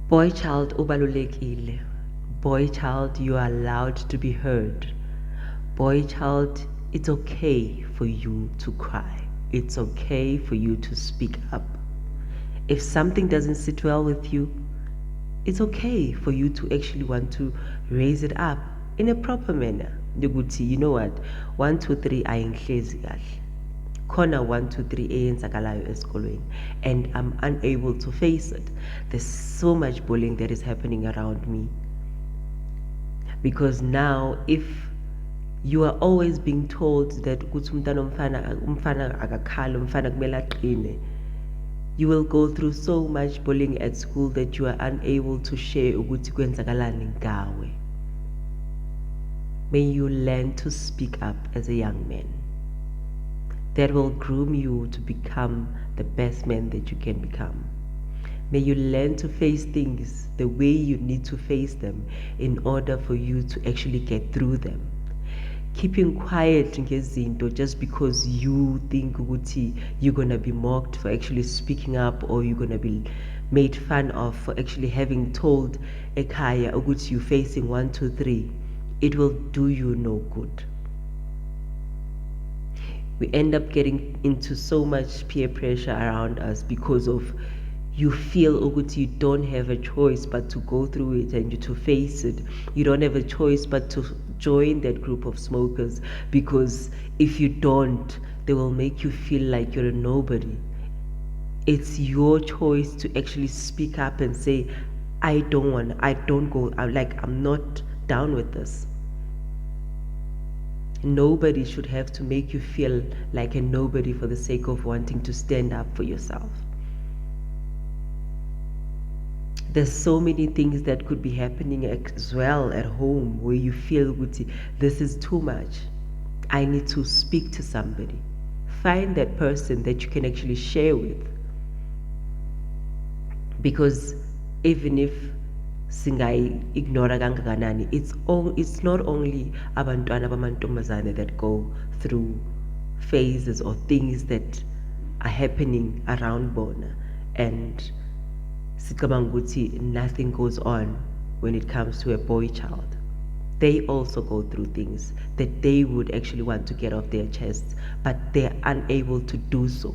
Boy child ubalulekile. Boy child, you are allowed to be heard. Boy child, it's okay for you to cry. It's okay for you to speak up. If something doesn't sit well with you, it's okay for you to actually want to raise it up in a proper manner. Yokuthi, you know what? 1, 2, 3 ayingihlezi kahle. Khona 1, 2, 3 eyenzakalayo esikolweni and I'm unable to face it. There's so much bullying that is happening around me. Because now if you are always being told that ukuthi umfana akakhali, umfana kumele aqine, you will go through so much bullying at school that you are unable to share ukuthi kwenzakalani ngawe. May you learn to speak up as a young man. That will groom you to become the best man that you can become. May you learn to face things the way you need to face them in order for you to actually get through them. Keeping quiet ngezinto just because you think ukuthi you're gonna be mocked for actually speaking up, or you're gonna be made fun of for actually having told ekhaya ukuthi you're facing 1, 2, 3, it will do you no good. We end up getting into so much peer pressure around us because of you feel ukuthi you don't have a choice but to go through it and to face it. You don't have a choice but to join that group of smokers, because if you don't, they will make you feel like you're a nobody. It's your choice to actually speak up and say, I don't go, I'm not down with this. Nobody should have to make you feel like a nobody for the sake of wanting to stand up for yourself. There's so many things that could be happening as well at home where you feel this is too much. I need to speak to somebody. Find that person that you can actually share with. Because even if singayi-ignora kangakanani, it's not only abantwana bamantombazane that go through phases or things that are happening around bona, and sicabanga ukuthi nothing goes on when it comes to a boy child. They also go through things that they would actually want to get off their chests, but they're unable to do so